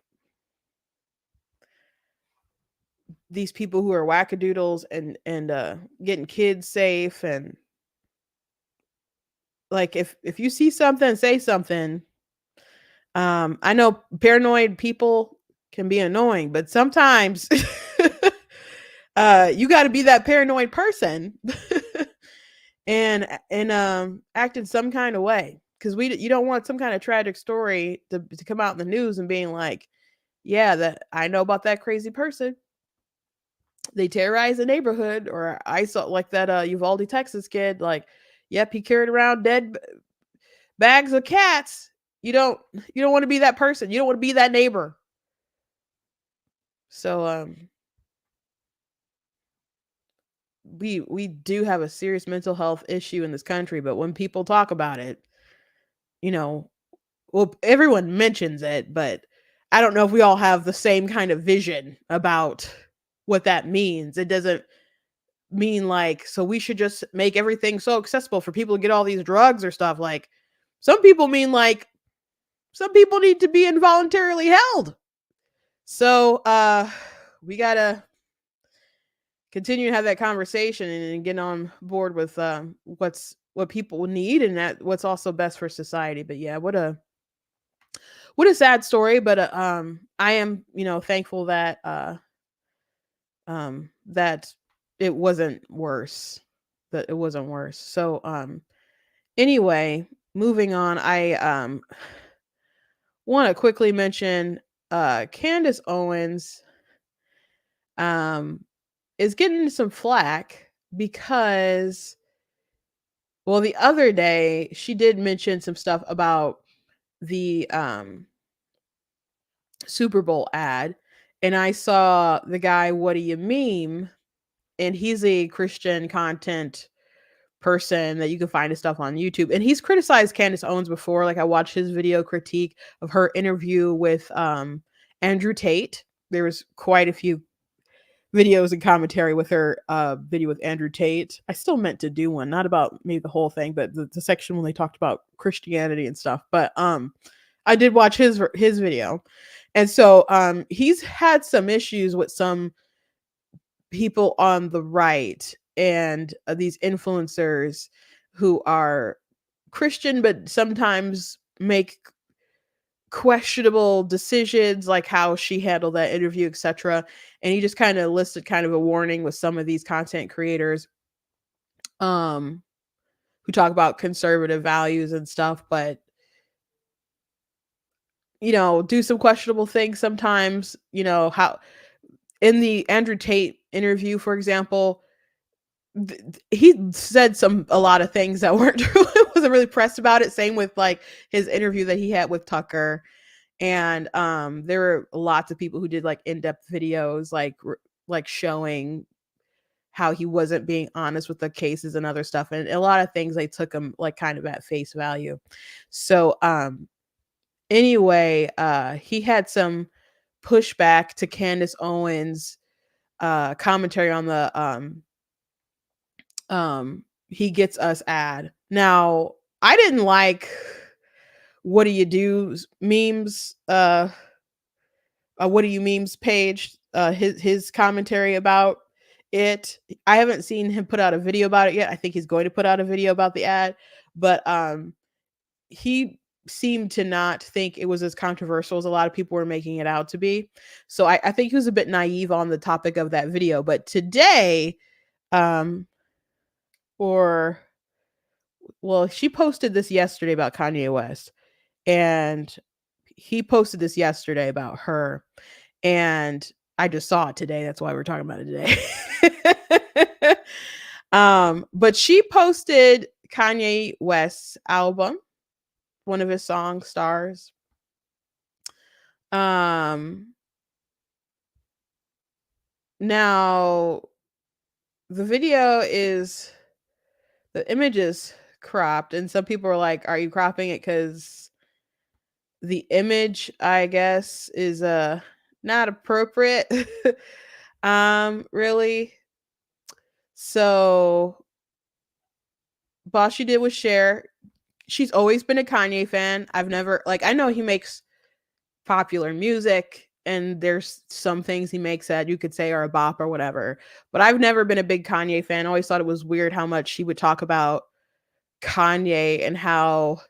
these people who are wackadoodles and getting kids safe. And like if you see something, say something. I know paranoid people can be annoying, but sometimes you got to be that paranoid person and act in some kind of way, because you don't want some kind of tragic story to come out in the news and being like, yeah, that I know about that crazy person. They terrorized the neighborhood. Or I saw like that Uvalde, Texas kid. Like, yep, he carried around dead bags of cats. You don't want to be that person. You don't want to be that neighbor. So we do have a serious mental health issue in this country, but when people talk about it, you know, well, everyone mentions it, but I don't know if we all have the same kind of vision about what that means. It doesn't mean like, so we should just make everything so accessible for people to get all these drugs or stuff. Like, some people mean like some people need to be involuntarily held. So we gotta continue to have that conversation and get on board with what people need, and that what's also best for society. But yeah, what a sad story. But I am thankful that that it wasn't worse. That it wasn't worse. So anyway, moving on, I want to quickly mention Candace Owens um is getting some flack because, well, the other day she did mention some stuff about the Super Bowl ad, and I saw the guy What Do You Meme, and he's a Christian content person that you can find his stuff on YouTube. And he's criticized Candace Owens before. Like I watched his video critique of her interview with Andrew Tate. There was quite a few videos and commentary with her video with Andrew Tate. I still meant to do one, not about maybe the whole thing, but the section when they talked about Christianity and stuff. But I did watch his video. And so he's had some issues with some people on the right and these influencers who are Christian but sometimes make questionable decisions, like how she handled that interview, etc. And he just kind of listed kind of a warning with some of these content creators who talk about conservative values and stuff, but do some questionable things sometimes. How in the Andrew Tate interview, for example, he said a lot of things that weren't true. I wasn't really pressed about it. Same with like his interview that he had with Tucker. And there were lots of people who did like in-depth videos, like showing how he wasn't being honest with the cases and other stuff. And a lot of things they took him like kind of at face value. So anyway, he had some pushback to Candace Owens commentary on the He Gets Us ad. Now, I didn't like what do you do memes what do you memes page, his commentary about it. I haven't seen him put out a video about it yet. I think he's going to put out a video about the ad, but he seemed to not think it was as controversial as a lot of people were making it out to be. So I think he was a bit naive on the topic of that video. But today, she posted this yesterday about Kanye West, and he posted this yesterday about her, and I just saw it today. That's why we're talking about it today. But she posted Kanye West's album, one of his song Stars. Now the video is, the image is cropped, and some people are like, are you cropping it because the image, I guess, is not appropriate? Really. So all she did was share. She's always been a Kanye fan. I know he makes popular music and there's some things he makes that you could say are a bop or whatever, but I've never been a big Kanye fan. I always thought it was weird how much she would talk about Kanye and how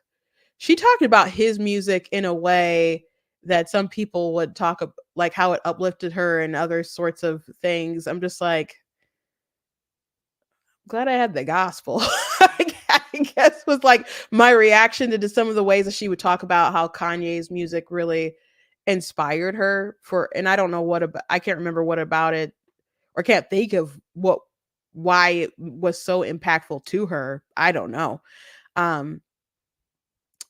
she talked about his music in a way that some people would talk about, like how it uplifted her and other sorts of things. I'm just like, glad I had the gospel. I guess was like my reaction to some of the ways that she would talk about how Kanye's music really inspired her and I don't know I can't remember what about it, or can't think of why it was so impactful to her. I don't know.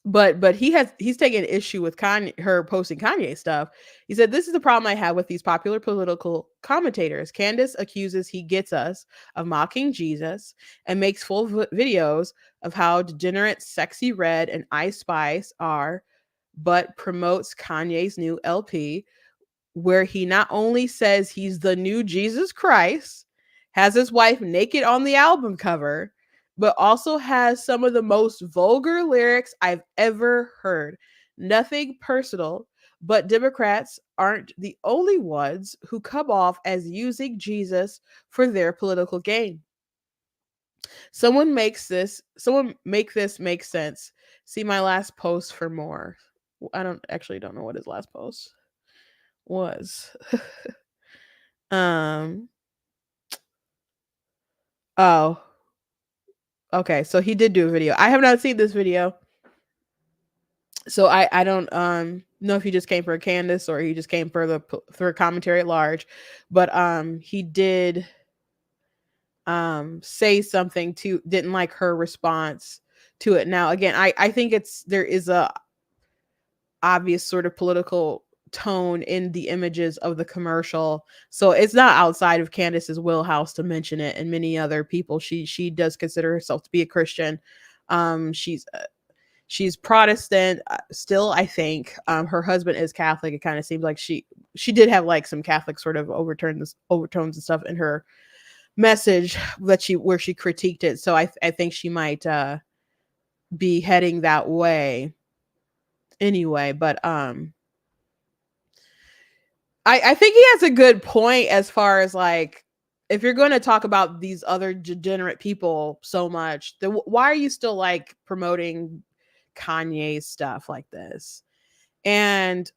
But he's taken issue with her posting Kanye stuff. He said, "This is the problem I have with these popular political commentators. Candace accuses He Gets Us of mocking Jesus and makes full videos of how degenerate Sexy Red and Ice Spice are, but promotes Kanye's new LP, where he not only says he's the new Jesus Christ, has his wife naked on the album cover, but also has some of the most vulgar lyrics I've ever heard. Nothing personal, but Democrats aren't the only ones who come off as using Jesus for their political gain. Someone make this make sense. See my last post for more." I don't know what his last post was. Oh, okay. So he did do a video. I have not seen this video, so I don't know if he just came for Candace or he just came for a commentary at large, but he did say something didn't like her response to it. Now again, I think there is a obvious sort of political tone in the images of the commercial. So it's not outside of Candace's wheelhouse to mention it, and many other people. She does consider herself to be a Christian. She's Protestant still, I think. Her husband is Catholic. It kind of seems like she did have like some Catholic sort of overtones and stuff in her message that she critiqued it. So I think she might be heading that way anyway. But I think he has a good point as far as like, if you're going to talk about these other degenerate people so much, then why are you still like promoting Kanye stuff like this? And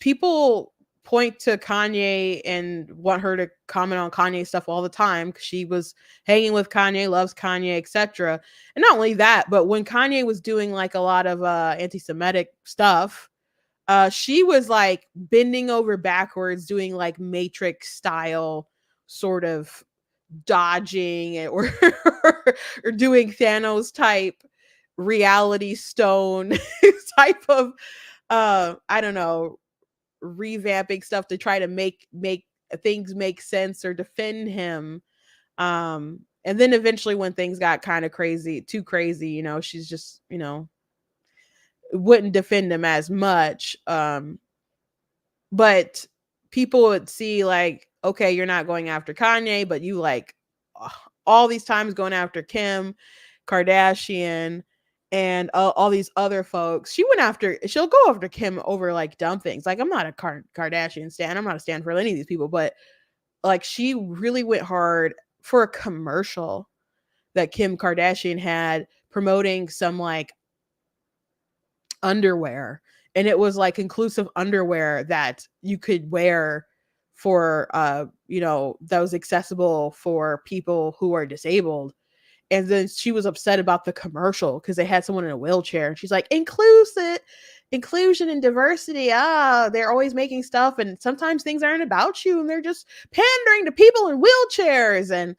people point to Kanye and want her to comment on Kanye stuff all the time because she was hanging with Kanye, loves Kanye, etc. And not only that, but when Kanye was doing like a lot of anti-Semitic stuff, she was like bending over backwards, doing like Matrix style sort of dodging or or doing Thanos type reality stone type of I don't know, revamping stuff to try to make things make sense or defend him. And then eventually when things got kind of crazy, too crazy, she's just, wouldn't defend him as much. But people would see like, okay, you're not going after Kanye, but you like all these times going after Kim Kardashian and all these other folks. She'll go after Kim over like dumb things. Like, I'm not a Kardashian stan. I'm not a stan for any of these people, but like she really went hard for a commercial that Kim Kardashian had promoting some like underwear, and it was like inclusive underwear that you could wear for that was accessible for people who are disabled. And then she was upset about the commercial because they had someone in a wheelchair, and she's like, inclusion and diversity, they're always making stuff, and sometimes things aren't about you and they're just pandering to people in wheelchairs.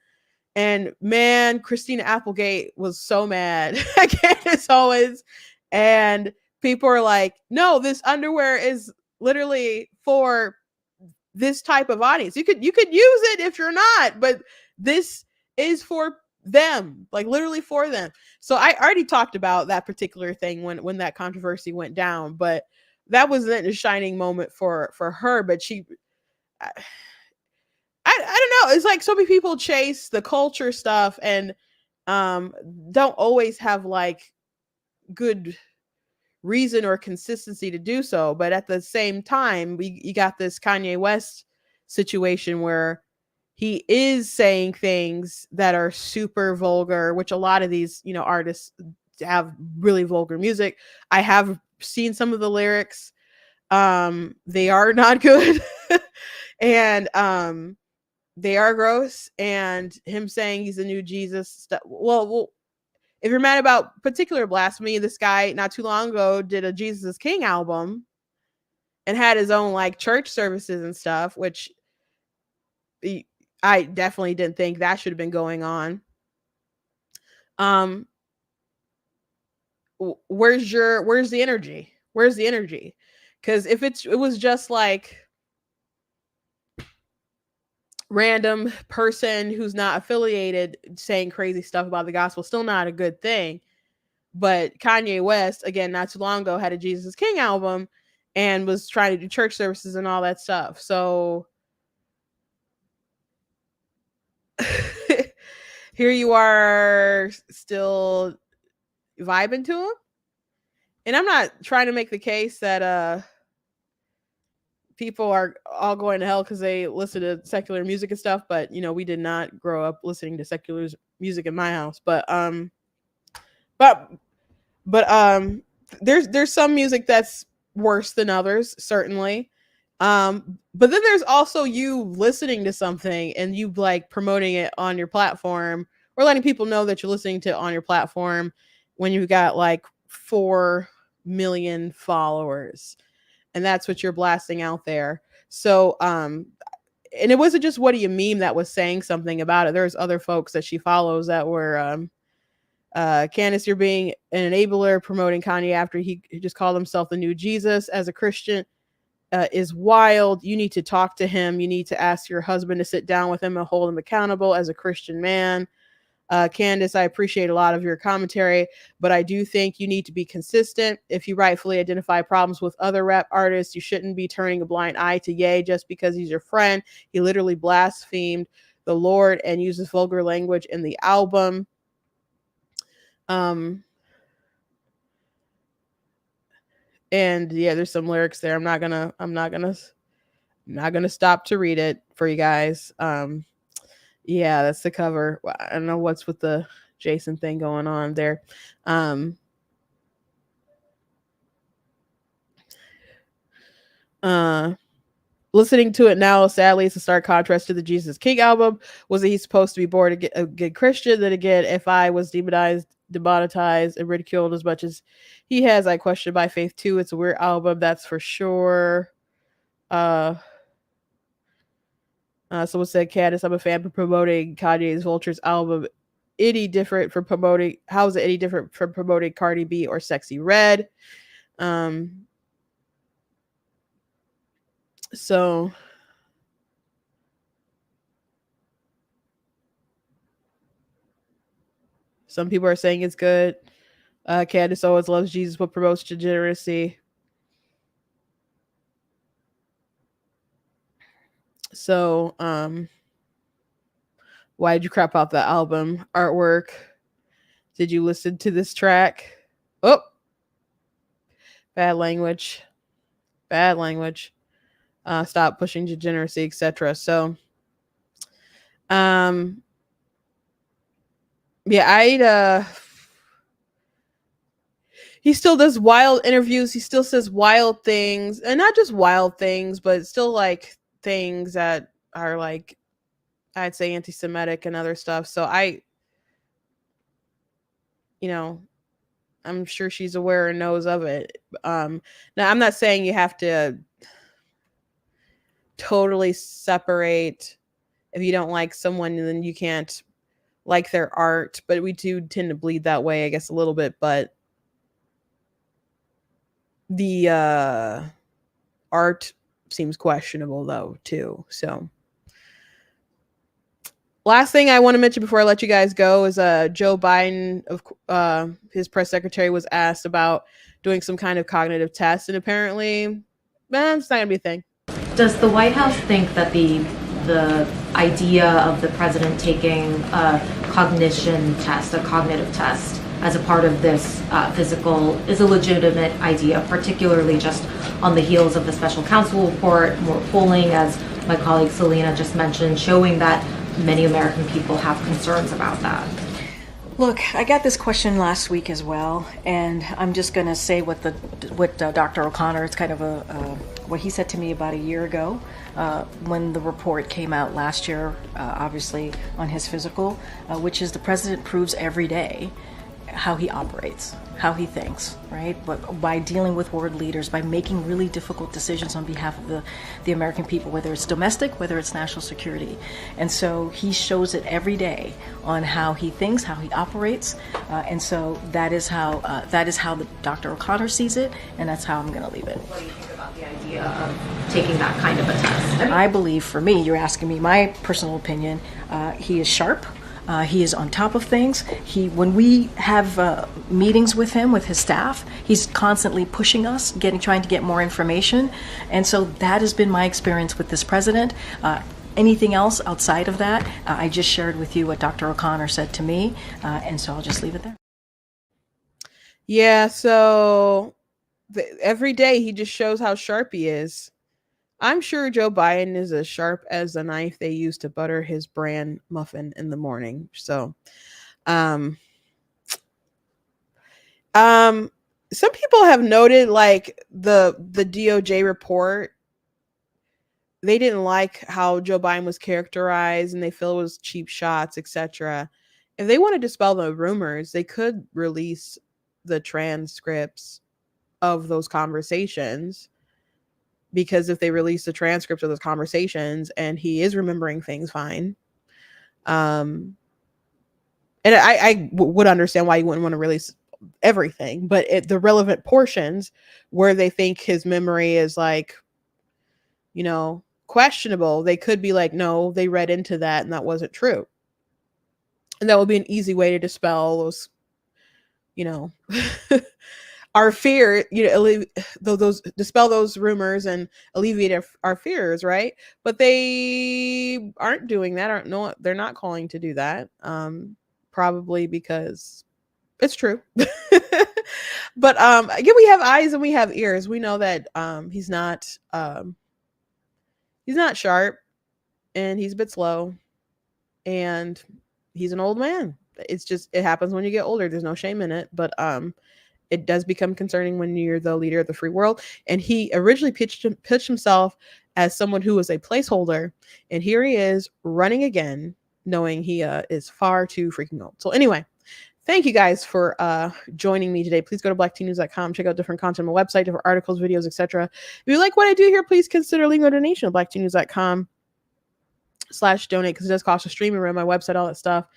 And man, Christina Applegate was so mad at Candace Owens. And people are like, no, this underwear is literally for this type of audience. You could use it if you're not, but this is for them, like literally for them. So I already talked about that particular thing when that controversy went down, but that was a shining moment for her. But I don't know. It's like so many people chase the culture stuff and don't always have like good reason or consistency to do so. But at the same time, you got this Kanye West situation where he is saying things that are super vulgar, which a lot of these, artists have really vulgar music. I have seen some of the lyrics. They are not good. And they are gross. And him saying he's the new Jesus stuff. Well, if you're mad about particular blasphemy, this guy not too long ago did a Jesus is King album and had his own like church services and stuff, which I definitely didn't think that should have been going on. Where's the energy? Where's the energy? Because if it was just like random person who's not affiliated saying crazy stuff about the gospel, still not a good thing. But Kanye West, again, not too long ago, had a Jesus King album and was trying to do church services and all that stuff. So here you are still vibing to him. And I'm not trying to make the case that people are all going to hell because they listen to secular music and stuff, but we did not grow up listening to secular music in my house. But there's some music that's worse than others, certainly. But then there's also you listening to something and you like promoting it on your platform or letting people know that you're listening to it on your platform when you've got like 4 million followers, and that's what you're blasting out there. So and it wasn't just What Do You Meme that was saying something about it. There's other folks that she follows that were Candace, you're being an enabler promoting Kanye after he just called himself the new Jesus as a Christian is wild. You need to talk to him. You need to ask your husband to sit down with him and hold him accountable as a Christian man. Candace, I appreciate a lot of your commentary, but I do think you need to be consistent. If you rightfully identify problems with other rap artists, you shouldn't be turning a blind eye to Ye just because he's your friend. He literally blasphemed the Lord and uses vulgar language in the album. And yeah, there's some lyrics there. I'm not gonna stop to read it for you guys. Yeah, that's the cover. I don't know what's with the Jason thing going on there. Listening to it now, sadly, it's a stark contrast to the Jesus King album. Was he supposed to be born a good Christian? Then again, if I was demonetized, and ridiculed as much as he has, I question my faith too. It's a weird album, that's for sure. Someone said, Candace, I'm a fan for promoting Kanye's Vultures album. Any different from promoting? How is it any different from promoting Cardi B or Sexy Red? So some people are saying it's good. Candace Owens loves Jesus but promotes degeneracy. So, why did you crap out the album artwork? Did you listen to this track? Oh, bad language. Bad language. Stop pushing degeneracy, etc. So, yeah, he still does wild interviews. He still says wild things, and not just wild things, but still like things that are like, I'd say, anti-Semitic and other stuff. So you know, I'm sure she's aware and knows of it. Now I'm not saying you have to totally separate. If you don't like someone, then you can't like their art, but we do tend to bleed that way, I guess, a little bit. But the art seems questionable though too. So last thing I want to mention before I let you guys go is Joe Biden, of his press secretary, was asked about doing some kind of cognitive test, and apparently it's not gonna be a thing. Does the White House think that the idea of the president taking a cognition test, a cognitive test, as a part of this physical is a legitimate idea, particularly just on the heels of the special counsel report, more polling, as my colleague Selena just mentioned, showing that many American people have concerns about that? Look, I got this question last week as well, and I'm just going to say what Dr. O'Connor, it's kind of what he said to me about a year ago when the report came out last year, obviously on his physical, which is the president proves every day how he operates, how he thinks, right? But by dealing with world leaders, by making really difficult decisions on behalf of the American people, whether it's domestic, whether it's national security. And so he shows it every day on how he thinks, how he operates. And so that is how Dr. O'Connor sees it, and that's how I'm going to leave it. What do you think about the idea of taking that kind of a test? I believe, for me, you're asking me my personal opinion, he is sharp. He is on top of things. When we have meetings with him, with his staff, he's constantly pushing us, trying to get more information. And so that has been my experience with this president. Anything else outside of that, I just shared with you what Dr. O'Connor said to me, and so I'll just leave it there. Yeah, so every day he just shows how sharp he is. I'm sure Joe Biden is as sharp as the knife they use to butter his bran muffin in the morning. So, some people have noted, like, the DOJ report, they didn't like how Joe Biden was characterized and they feel it was cheap shots, etc. If they want to dispel the rumors, they could release the transcripts of those conversations. Because if they release the transcripts of those conversations and he is remembering things fine, And would understand why you wouldn't want to release everything, but the relevant portions where they think his memory is like, questionable, they could be like, no, they read into that and that wasn't true. And that would be an easy way to dispel those, you know, our fear, those dispel those rumors and alleviate our fears, right? But they aren't doing that. Aren't no, they're not calling to do that. Probably because it's true. But again, we have eyes and we have ears. We know that he's not sharp, and he's a bit slow, and he's an old man. It's just, it happens when you get older. There's no shame in it, but it does become concerning when you're the leader of the free world. And he originally pitched himself as someone who was a placeholder, and here he is running again, knowing he is far too freaking old. So anyway, thank you guys for joining me today. Please go to blacktnews.com, check out different content on my website, different articles, videos, etc. If you like what I do here, please consider leaving a donation at blacktnews.com/donate, because it does cost a streaming room, my website, all that stuff.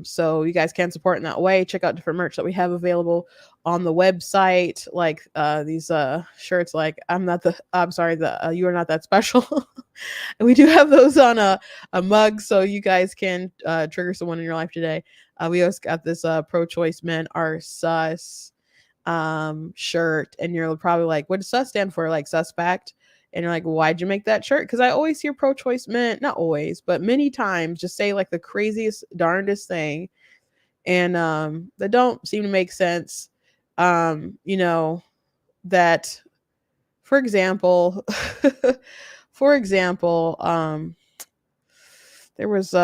So you guys can support in that way. Check out different merch that we have available on the website, like these shirts, like you are not that special. And we do have those on a mug, so you guys can trigger someone in your life today. We also got this pro-choice men are sus shirt, and you're probably like, what does sus stand for? Like suspect. And you're like, why'd you make that shirt? Because I always hear pro-choice men, not always, but many times, just say like the craziest, darndest thing, and that don't seem to make sense. That, for example, there was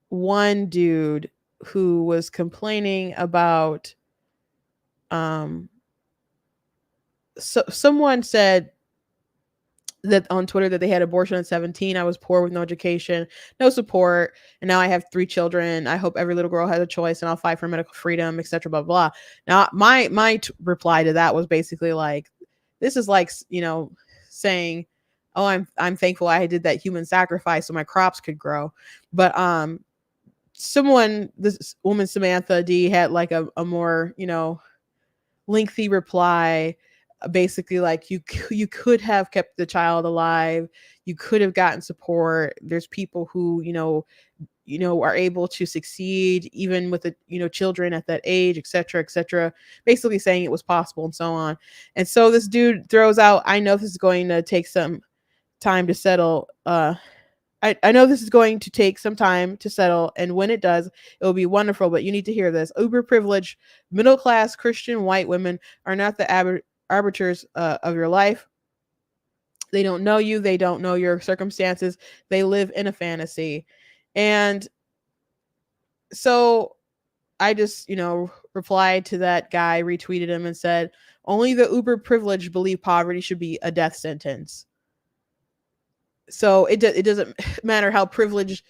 one dude who was complaining about so someone said that on Twitter that they had abortion at 17. I was poor with no education, no support, and now I have 3 children. I hope every little girl has a choice, and I'll fight for medical freedom, etc. Blah blah. Now my reply to that was basically like, this is like saying, oh, I'm thankful I did that human sacrifice so my crops could grow. But this woman Samantha D had like a more lengthy reply, basically like, you could have kept the child alive, you could have gotten support. There's people who are able to succeed even with the children at that age, etc., basically saying it was possible and so on. And so this dude throws out, I know this is going to take some time to settle. I know this is going to take some time to settle, and when it does, it will be wonderful. But you need to hear this. Uber privileged, middle class Christian white women are not the arbiters of your life. They don't know you. They don't know your circumstances. They live in a fantasy. And so I just, replied to that guy, retweeted him, and said, only the uber privileged believe poverty should be a death sentence. So it doesn't matter how privileged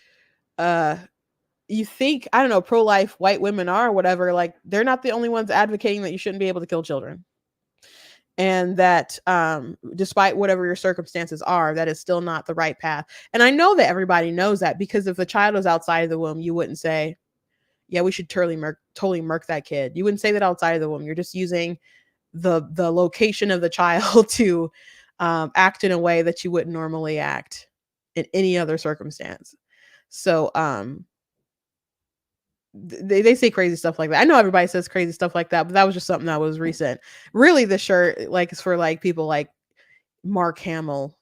you think, I don't know, pro-life white women are or whatever. Like, they're not the only ones advocating that you shouldn't be able to kill children. And that despite whatever your circumstances are, that is still not the right path. And I know that everybody knows that, because if the child was outside of the womb, you wouldn't say, yeah, we should totally murk that kid. You wouldn't say that outside of the womb. You're just using the location of the child to act in a way that you wouldn't normally act in any other circumstance. So they say crazy stuff like that. I know everybody says crazy stuff like that, but that was just something that was recent. Really, the shirt like is for like people like Mark Hamill,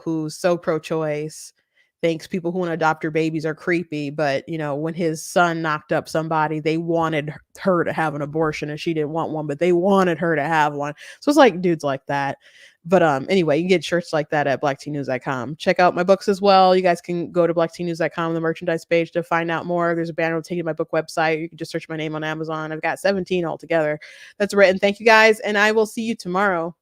who's so pro-choice, thinks people who want to adopt your babies are creepy. But when his son knocked up somebody, they wanted her to have an abortion, and she didn't want one, but they wanted her to have one. So it's like dudes like that. But anyway, you can get shirts like that at blacktnews.com. Check out my books as well. You guys can go to blacktnews.com, the merchandise page, to find out more. There's a banner taking to my book website. You can just search my name on Amazon. I've got 17 altogether that's written. Thank you guys, and I will see you tomorrow.